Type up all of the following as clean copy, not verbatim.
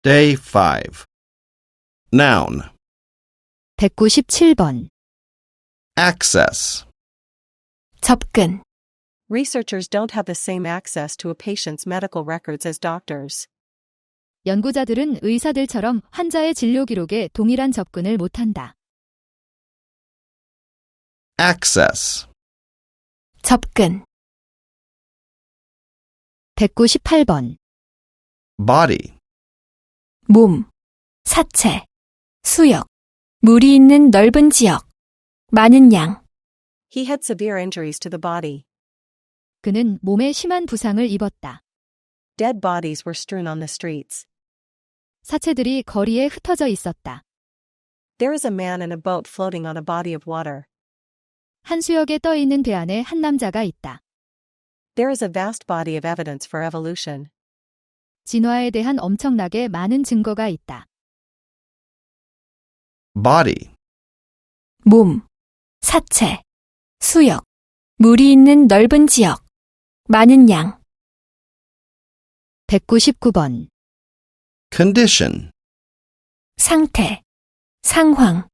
Day 5. Noun. 197번. Access. 접근. Researchers don't have the same access to a patient's medical records as doctors. 연구자들은 의사들처럼 환자의 진료 기록에 동일한 접근을 못한다. Access. 접근. 198번. Body. 몸, 사체, 수역, 물이 있는 넓은 지역, 많은 양. He had severe injuries to the body. 그는 몸에 심한 부상을 입었다. Dead bodies were strewn on the streets. 사체들이 거리에 흩어져 있었다. There is a man in a boat floating on a body of water. 한 수역에 떠 있는 배 안에 한 남자가 있다. There is a vast body of evidence for evolution. 진화에 대한 엄청나게 많은 증거가 있다. Body. 몸, 사체, 수역, 물이 있는 넓은 지역, 많은 양. 199번. Condition. 상태, 상황,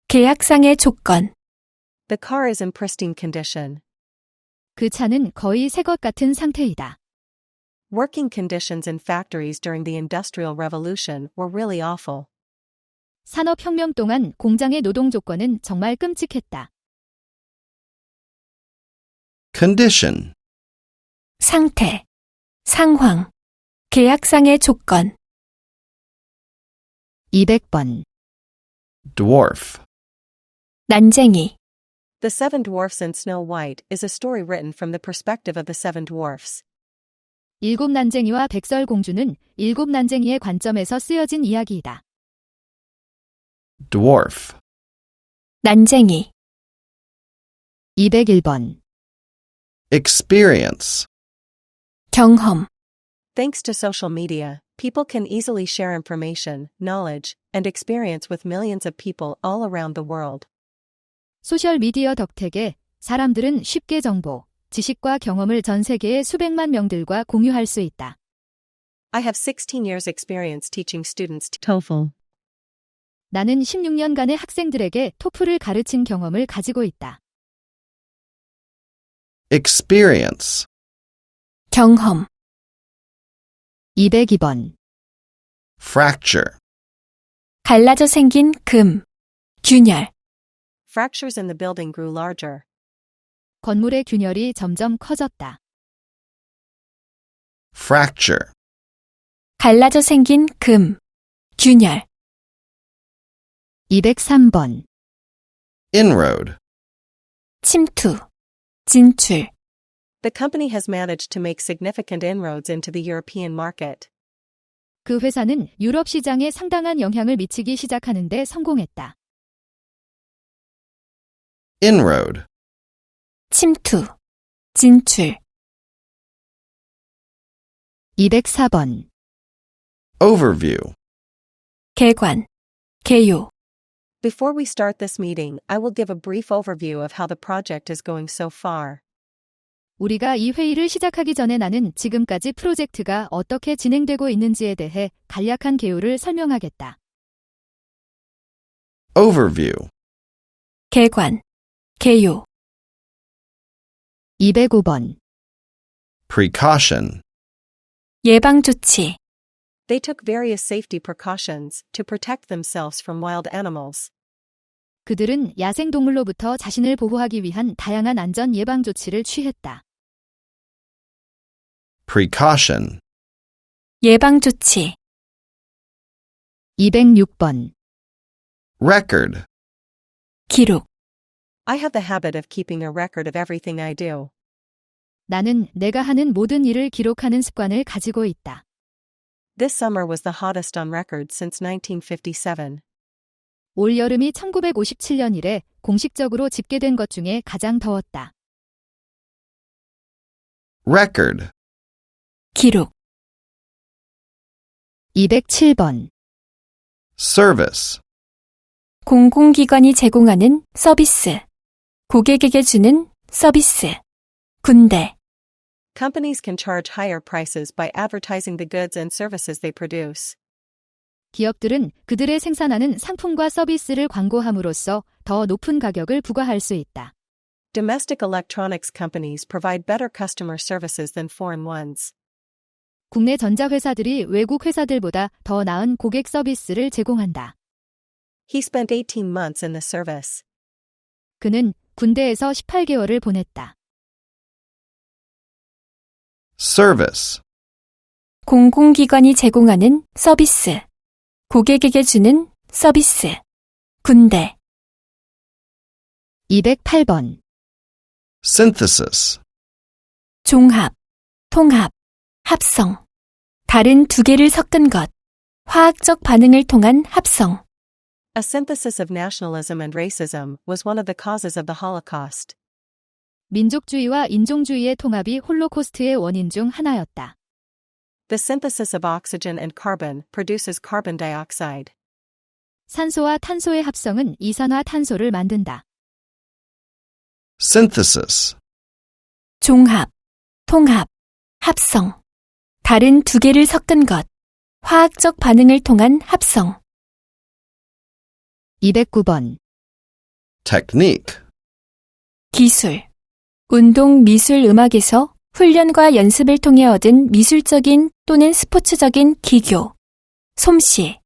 계약상의 조건. The car is in pristine condition. 그 차는 거의 새 것 같은 상태이다. Working conditions in factories during the Industrial Revolution were really awful. 산업혁명 동안 공장의 노동 조건은 정말 끔찍했다. Condition. 상태, 상황, 계약상의 조건. 200번. Dwarf. 난쟁이. The Seven Dwarfs and Snow White is a story written from the perspective of the Seven Dwarfs. 일곱 난쟁이와 백설공주는 일곱 난쟁이의 관점에서 쓰여진 이야기이다. Dwarf. 난쟁이. 201번. Experience. 경험. Thanks to social media, people can easily share information, knowledge, and experience with millions of people all around the world. 소셜미디어 덕택에 사람들은 쉽게 정보, 지식과 경험을 전 세계의 수백만 명들과 공유할 수 있다. I have 16 years experience teaching students TOEFL. 나는 16년간의 학생들에게 토플을 가르친 경험을 가지고 있다. Experience. 경험. 202번. Fracture. 갈라져 생긴 금, 균열. Fractures in the building grew larger. 건물의 균열이 점점 커졌다. Fracture. 갈라져 생긴 금, 균열. 203번. Inroad. 침투, 진출. The company has managed to make significant inroads into the European market. 그 회사는 유럽 시장에 상당한 영향을 미치기 시작하는 데 성공했다. Inroad. 침투, 진출. 204번. Overview. 개관, 개요. Before we start this meeting, I will give a brief overview of how the project is going so far. 우리가 이 회의를 시작하기 전에 나는 지금까지 프로젝트가 어떻게 진행되고 있는지에 대해 간략한 개요를 설명하겠다. Overview. 개관, 개요. 205번. Precaution. 예방조치. They took various safety precautions to protect themselves from wild animals. 그들은 야생동물로부터 자신을 보호하기 위한 다양한 안전 예방조치를 취했다. Precaution. 예방조치. 206번. Record. 기록. I have the habit of keeping a record of everything I do. 나는 내가 하는 모든 일을 기록하는 습관을 가지고 있다. This summer was the hottest on record since 1957. 올 여름이 1957년 이래 공식적으로 집계된 것 중에 가장 더웠다. Record. 기록. 207번. Service. 공공기관이 제공하는 서비스. 고객에게 주는 서비스. 군대. Companies can charge higher prices by advertising the goods and services they produce. 기업들은 그들의 생산하는 상품과 서비스를 광고함으로써 더 높은 가격을 부과할 수 있다. Domestic electronics companies provide better customer services than foreign ones. 국내 전자회사들이 외국 회사들보다 더 나은 고객 서비스를 제공한다. He spent 18 months in the service. 그는 군대에서 18개월을 보냈다. Service. 공공기관이 제공하는 서비스. 고객에게 주는 서비스. 군대. 208번. Synthesis. 종합, 통합, 합성. 다른 두 개를 섞은 것. 화학적 반응을 통한 합성. A synthesis of nationalism and racism was one of the causes of the Holocaust. 민족주의와 인종주의의 통합이 홀로코스트의 원인 중 하나였다. The synthesis of oxygen and carbon produces carbon dioxide. 산소와 탄소의 합성은 이산화탄소를 만든다. Synthesis. 종합, 통합, 합성. 다른 두 개를 섞은 것. 화학적 반응을 통한 합성. 209번. Technique. 기술. 운동, 미술, 음악에서 훈련과 연습을 통해 얻은 미술적인 또는 스포츠적인 기교. 솜씨.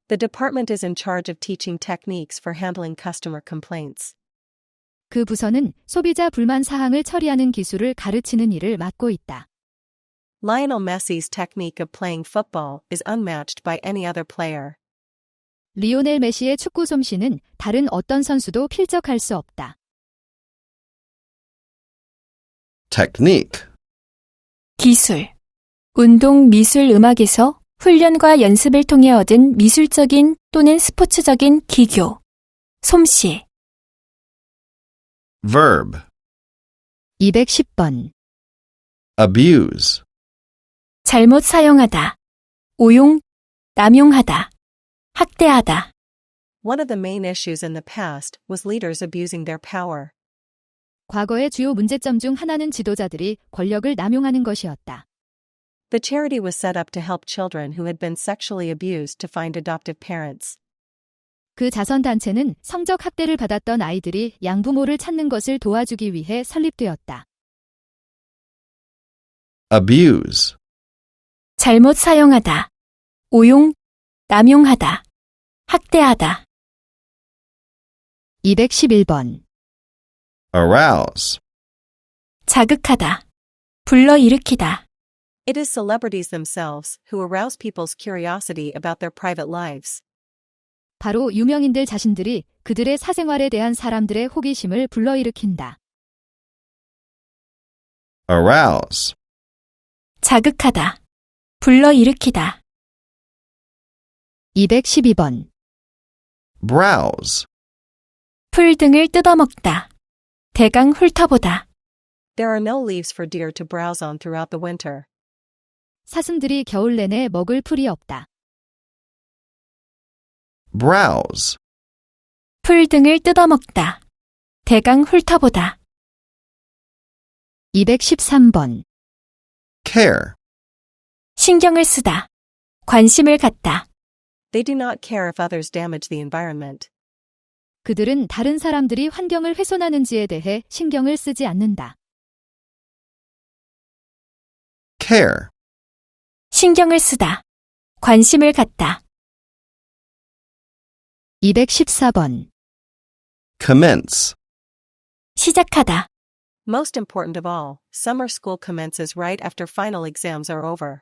The department is in charge of teaching techniques for handling customer complaints. 그 부서는 소비자 불만 사항을 처리하는 기술을 가르치는 일을 맡고 있다. Lionel Messi's technique of playing football is unmatched by any other player. 리오넬 메시의 축구 솜씨는 다른 어떤 선수도 필적할 수 없다. Technique. 기술. 운동, 미술, 음악에서 훈련과 연습을 통해 얻은 미술적인 또는 스포츠적인 기교. 솜씨. Verb. 210번. Abuse. 잘못 사용하다. 오용, 남용하다. 학대하다. One of the main issues in the past was leaders abusing their power. 과거의 주요 문제점 중 하나는 지도자들이 권력을 남용하는 것이었다. The charity was set up to help children who had been sexually abused to find adoptive parents. 그 자선단체는 성적 학대를 받았던 아이들이 양부모를 찾는 것을 도와주기 위해 설립되었다. Abuse. 잘못 사용하다. 오용, 남용하다. 학대하다. 211번. Arouse. 자극하다. 불러일으키다. It is celebrities themselves who arouse people's curiosity about their private lives. 바로 유명인들 자신들이 그들의 사생활에 대한 사람들의 호기심을 불러일으킨다. Arouse. 자극하다. 불러일으키다. 212번. Browse. 풀 등을 뜯어먹다. 대강 훑어보다. There are no leaves for deer to browse on throughout the winter. 사슴들이 겨울 내내 먹을 풀이 없다. Browse. 풀 등을 뜯어먹다. 대강 훑어보다. 213번. Care. 신경을 쓰다. 관심을 갖다. They do not care if others damage the environment. 그들은 다른 사람들이 환경을 훼손하는지에 대해 신경을 쓰지 않는다. Care. 신경을 쓰다. 관심을 갖다. 214번. Commence. 시작하다. Most important of all, summer school commences right after final exams are over.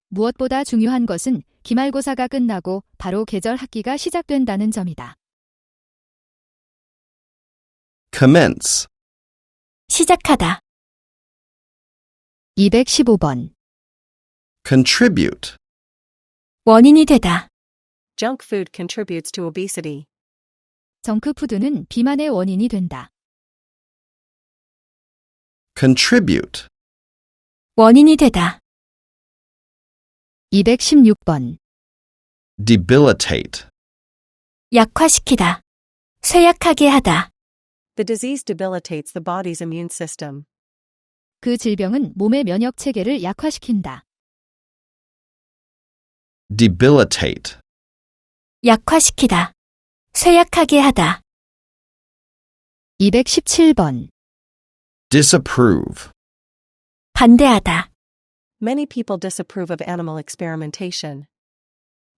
무엇보다 중요한 것은 기말고사가 끝나고 바로 계절 학기가 시작된다는 점이다. Commence. 시작하다. 215번. Contribute. 원인이 되다. Junk food contributes to obesity. 정크푸드는 비만의 원인이 된다. Contribute. 원인이 되다. 216번. Debilitate. 약화시키다. 쇠약하게 하다. The disease debilitates the body's immune system. 그 질병은 몸의 면역 체계를 약화시킨다. Debilitate. 약화시키다. 쇠약하게 하다. 217번. disapprove, 반대하다. Many people disapprove of animal experimentation.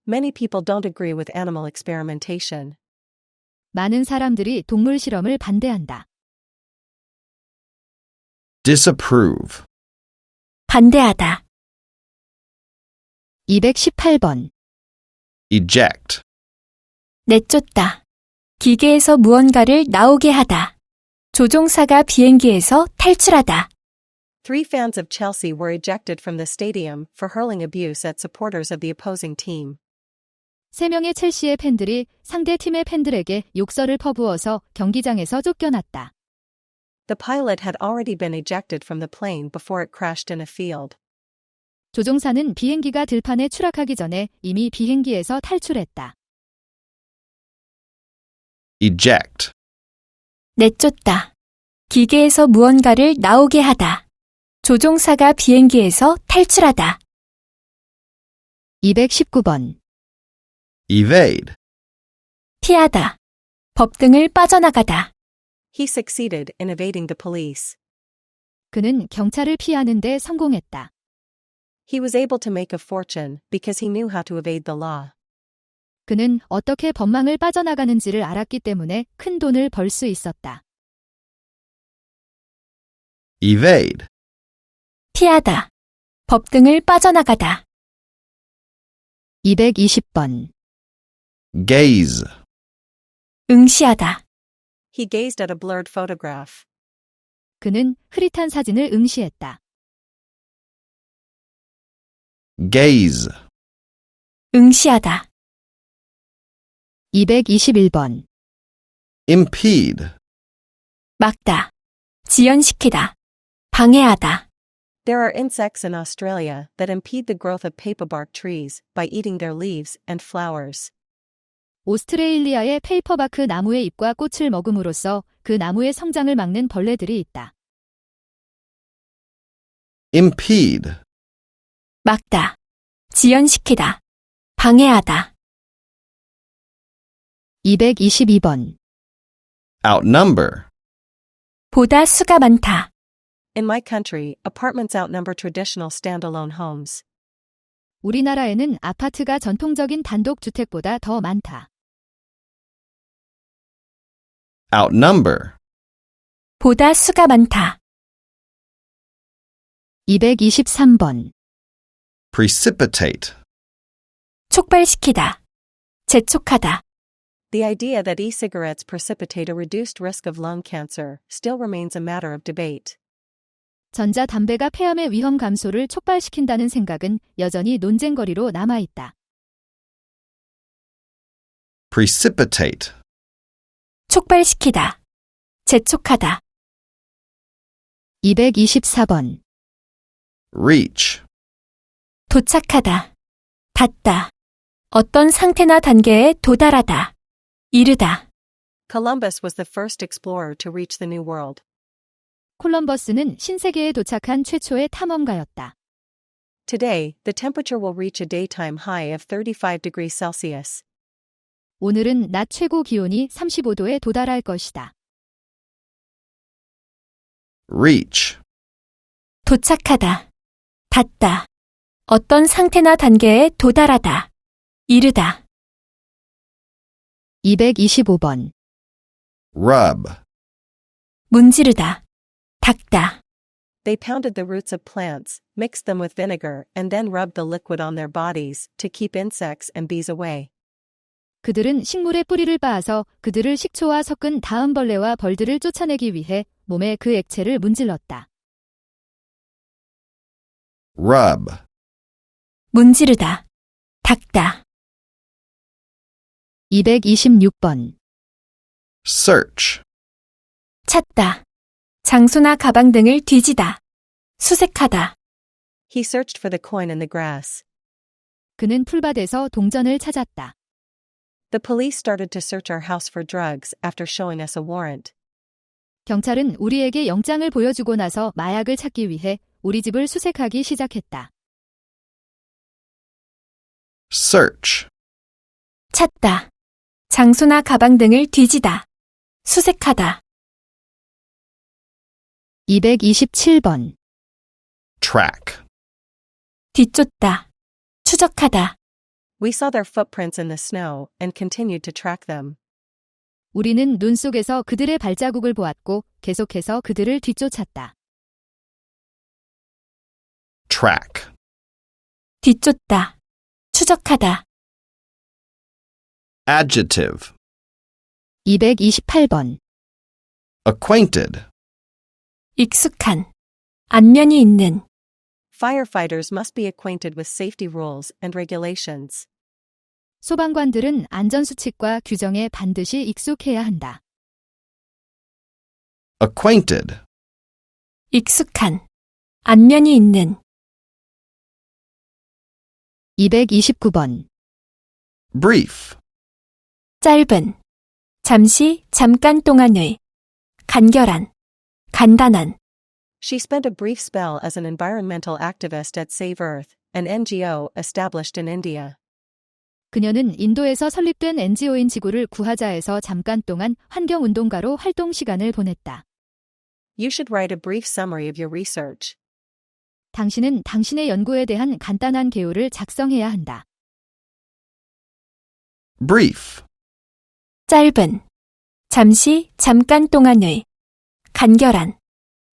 Many people don't agree with animal experimentation. 많은 사람들이 동물 실험을 반대한다. disapprove, 반대하다. 218번. eject, 내쫓다. 기계에서 무언가를 나오게 하다. 조종사가 비행기에서 탈출하다. 3 fans of Chelsea were ejected from the stadium for hurling abuse at supporters of the opposing team. 3명의 첼시의 팬들이 상대 팀의 팬들에게 욕설을 퍼부어서 경기장에서 쫓겨났다. The pilot had already been ejected from the plane before it crashed in a field. 조종사는 비행기가 들판에 추락하기 전에 이미 비행기에서 탈출했다. eject, 내쫓다. 기계에서 무언가를 나오게 하다. 조종사가 비행기에서 탈출하다. 219번. evade, 피하다. 법 등을 빠져나가다. He succeeded in evading the police. 그는 경찰을 피하는 데 성공했다. He was able to make a fortune because he knew how to evade the law. 그는 어떻게 법망을 빠져나가는지를 알았기 때문에 큰 돈을 벌 수 있었다. evade, 피하다. 법 등을 빠져나가다. 220번. gaze, 응시하다. He gazed at a blurred photograph. 그는 흐릿한 사진을 응시했다. gaze, 응시하다. 221번. impede, 막다. 지연시키다. 방해하다. There are insects in Australia that impede the growth of paperbark trees by eating their leaves and flowers. 오스트레일리아의 페이퍼바크 나무의 잎과 꽃을 먹음으로써 그 나무의 성장을 막는 벌레들이 있다. impede, 막다. 지연시키다. 방해하다. 222번. outnumber, 보다 수가 많다. In my country, apartments outnumber traditional standalone homes. 우리나라에는 아파트가 전통적인 단독 주택보다 더 많다. outnumber, 보다 수가 많다. 223번. precipitate, 촉발시키다. 재촉하다. The idea that e-cigarettes precipitate a reduced risk of lung cancer still remains a matter of debate. 전자담배가 폐암의 위험 감소를 촉발시킨다는 생각은 여전히 논쟁거리로 남아있다. precipitate, 촉발시키다. 재촉하다. 224번. reach, 도착하다. 닿다. 어떤 상태나 단계에 도달하다. 이르다. Columbus was the first explorer to reach the New World. 콜럼버스는 신세계에 도착한 최초의 탐험가였다. Today, the temperature will reach a daytime high of 35 degrees Celsius. 오늘은 낮 최고 기온이 35도에 도달할 것이다. reach, 도착하다. 닿다. 어떤 상태나 단계에 도달하다. 이르다. 225번. rub, 문지르다. 닦다. They pounded the roots of plants, mixed them with vinegar, and then rubbed the liquid on their bodies to keep insects and bees away. 그들은 식물의 뿌리를 빻아서 그들을 식초와 섞은 다음 벌레와 벌들을 쫓아내기 위해 몸에 그 액체를 문질렀다. rub, 문지르다. 닦다. 226번. search, 찾다. 장소나 가방 등을 뒤지다. 수색하다. He searched for the coin in the grass. 그는 풀밭에서 동전을 찾았다. The police started to search our house for drugs after showing us a warrant. 경찰은 우리에게 영장을 보여주고 나서 마약을 찾기 위해 우리 집을 수색하기 시작했다. search, 찾다. 장소나 가방 등을 뒤지다. 수색하다. 227번. Track. 뒤쫓다. 추적하다. We saw their footprints in the snow and continued to track them. 우리는 눈 속에서 그들의 발자국을 보았고 계속해서 그들을 뒤쫓았다. Track. 뒤쫓다. 추적하다. Adjective. 228번. Acquainted. 익숙한. 안면이 있는. Firefighters must be acquainted with safety rules and regulations. 소방관들은 안전수칙과 규정에 반드시 익숙해야 한다. Acquainted. 익숙한. 안면이 있는. 229번. Brief. 짧은. 잠시, 잠깐 동안의. 간결한. 간단한. She spent a brief spell as an environmental activist at Save Earth, an NGO established in India. 그녀는 인도에서 설립된 NGO인 지구를 구하자에서 잠깐 동안 환경운동가로 활동 시간을 보냈다. You should write a brief summary of your research. 당신은 당신의 연구에 대한 간단한 개요를 작성해야 한다. Brief. 짧은. 잠시, 잠깐 동안의. 간결한.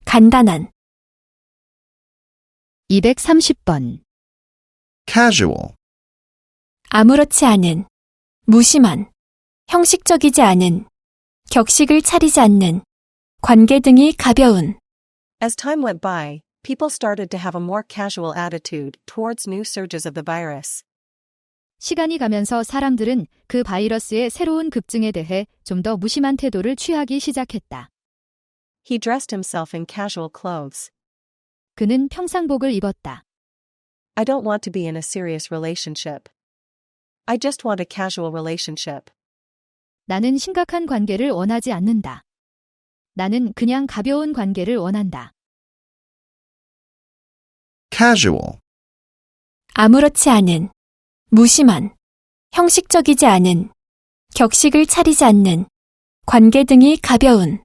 간단한. 230번. Casual. 아무렇지 않은. 무심한. 형식적이지 않은. 격식을 차리지 않는. 관계 등이 가벼운. As time went by, people started to have a more casual attitude towards new surges of the virus. 시간이 가면서 사람들은 그 바이러스의 새로운 급증에 대해 좀 더 무심한 태도를 취하기 시작했다. He dressed himself in casual clothes. 그는 평상복을 입었다. I don't want to be in a serious relationship. I just want a casual relationship. 나는 심각한 관계를 원하지 않는다. 나는 그냥 가벼운 관계를 원한다. Casual. 아무렇지 않은. 무심한. 형식적이지 않은. 격식을 차리지 않는. 관계 등이 가벼운.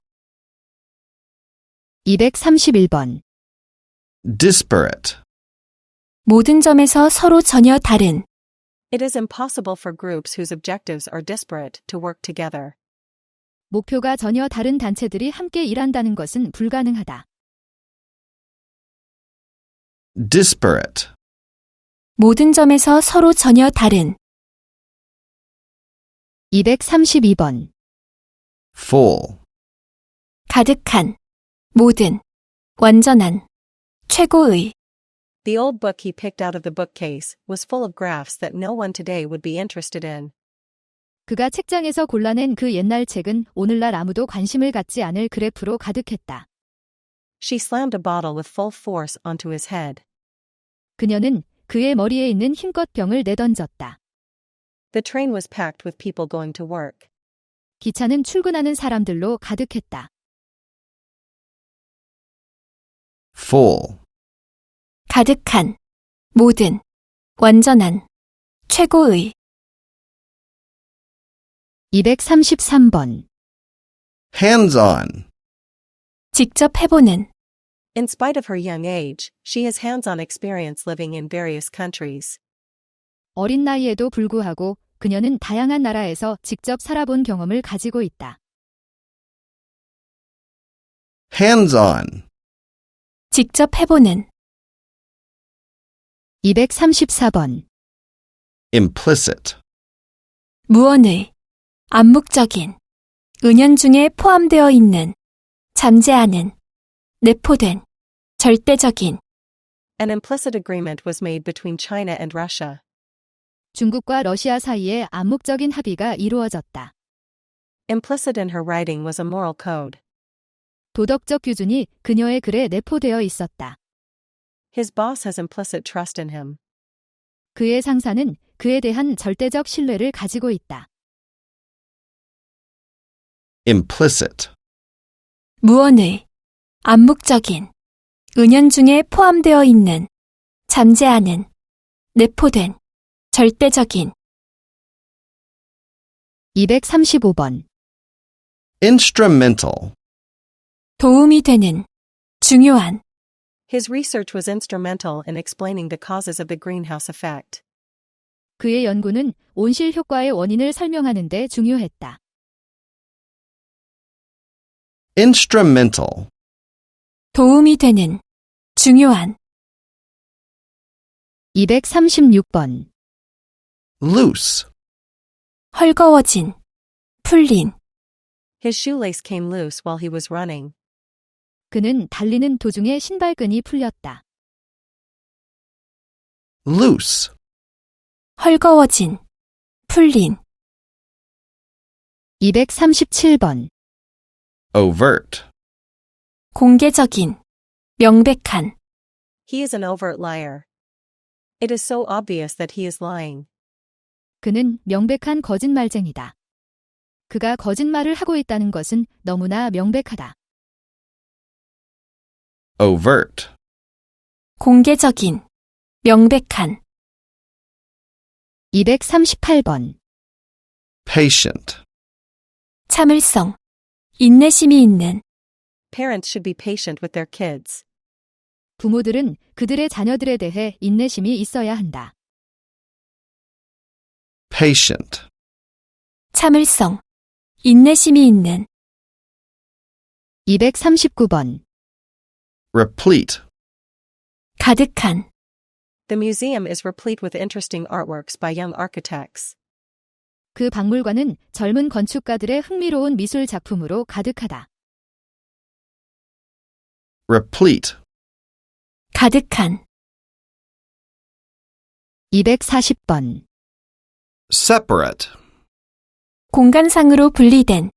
231번. Disparate. 모든 점에서 서로 전혀 다른. It is impossible for groups whose objectives are disparate to work together. 목표가 전혀 다른 단체들이 함께 일한다는 것은 불가능하다. Disparate. 모든 점에서 서로 전혀 다른. 232번. Full. 가득한. 모든. 완전한. 최고의. The old book he picked out of the bookcase was full of graphs that no one today would be interested in. 그가 책장에서 골라낸 그 옛날 책은 오늘날 아무도 관심을 갖지 않을 그래프로 가득했다. She slammed a bottle with full force onto his head. 그녀는 그의 머리에 있는 힘껏 병을 내던졌다. The train was packed with people going to work. 기차는 출근하는 사람들로 가득했다. Full. 가득한. 모든. 완전한. 최고의. 233번. Hands-on. 직접 해보는. In spite of her young age, she has hands-on experience living in various countries. 어린 나이에도 불구하고 그녀는 다양한 나라에서 직접 살아본 경험을 가지고 있다. Hands-on. 직접 해보는. 234번. Implicit. 무언의. 암묵적인. 은연중에 포함되어 있는. 잠재하는. 내포된. 절대적인. An implicit agreement was made between China and Russia. 중국과 러시아 사이에 암묵적인 합의가 이루어졌다. Implicit in her writing was a moral code. 도덕적 규준이 그녀의 글에 내포되어 있었다. His boss has implicit trust in him. 그의 상사는 그에 대한 절대적 신뢰를 가지고 있다. Implicit. 무언의. 암묵적인. 은연중에 포함되어 있는. 잠재하는. 내포된. 절대적인. 235번. Instrumental. 도움이 되는, 중요한, His research was instrumental in explaining the causes of the greenhouse effect. 그의 연구는 온실 효과의 원인을 설명하는 데 중요했다. Instrumental. 도움이 되는, 중요한, 236번. Loose. 헐거워진, 풀린, His shoelace came loose while he was running. 그는 달리는 도중에 신발끈이 풀렸다. Loose. 헐거워진, 풀린, 237번. Overt. 공개적인, 명백한, He is an overt liar. It is so obvious that he is lying. 그는 명백한 거짓말쟁이다. 그가 거짓말을 하고 있다는 것은 너무나 명백하다. Overt. 공개적인, 명백한, 238번. Patient. 참을성, 인내심이 있는, Parents should be patient with their kids. 부모들은 그들의 자녀들에 대해 인내심이 있어야 한다. Patient. 참을성, 인내심이 있는, 239번. Replete. 가득한, The museum is replete with interesting artworks by young architects. 그 박물관은 젊은 건축가들의 흥미로운 미술 작품으로 가득하다. Replete. 가득한, 240번. Separate. 공간상으로 분리된,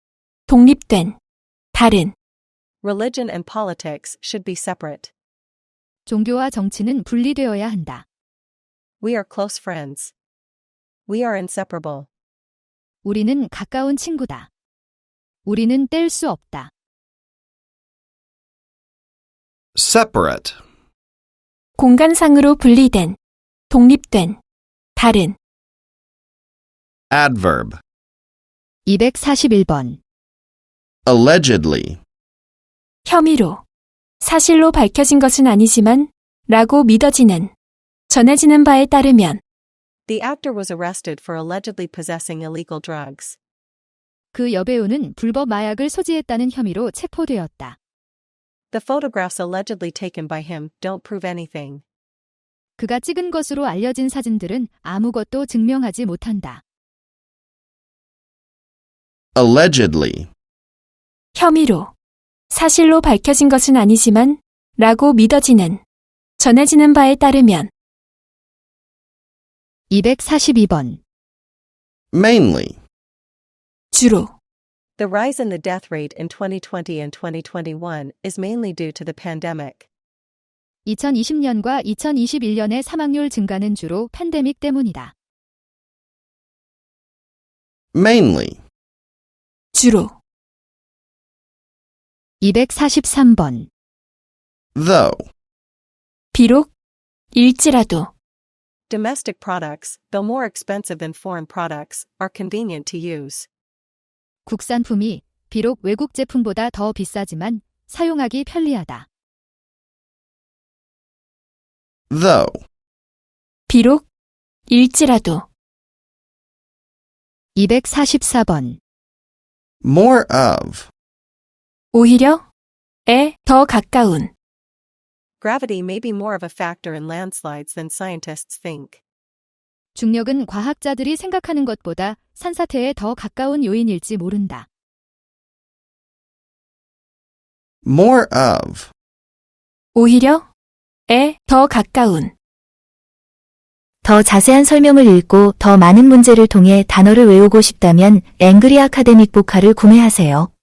독립된, 다른, Religion and politics should be separate. 종교와 정치는 분리되어야 한다. We are close friends. We are inseparable. 우리는 가까운 친구다. 우리는 뗄 수 없다. Separate. 공간상으로 분리된, 독립된, 다른, Adverb. 241번. Allegedly. 혐의로, 사실로 밝혀진 것은 아니지만, 라고 믿어지는, 전해지는 바에 따르면, The actor was arrested for allegedly possessing illegal drugs. 그 여배우는 불법 마약을 소지했다는 혐의로 체포되었다. The photographs allegedly taken by him don't prove anything. 그가 찍은 것으로 알려진 사진들은 아무것도 증명하지 못한다. Allegedly. 혐의로, 사실로 밝혀진 것은 아니지만, 라고 믿어지는, 전해지는 바에 따르면, 242번. Mainly. 주로, The rise in the death rate in 2020 and 2021 is mainly due to the pandemic. 2020년과 2021년의 사망률 증가는 주로 팬데믹 때문이다. Mainly. 주로, 243번. Though. 비록, 일지라도, Domestic products, though more expensive than foreign products, are convenient to use. 국산품이 비록 외국 제품보다 더 비싸지만 사용하기 편리하다. Though. 비록, 일지라도, 244번. More of. 오히려, 에 더 가까운, Gravity may be more of a factor in landslides than scientists think. 중력은 과학자들이 생각하는 것보다 산사태에 더 가까운 요인일지 모른다. More of. 오히려, 에 더 가까운. 더 자세한 설명을 읽고 더 많은 문제를 통해 단어를 외우고 싶다면 앵그리 아카데믹 보카를 구매하세요.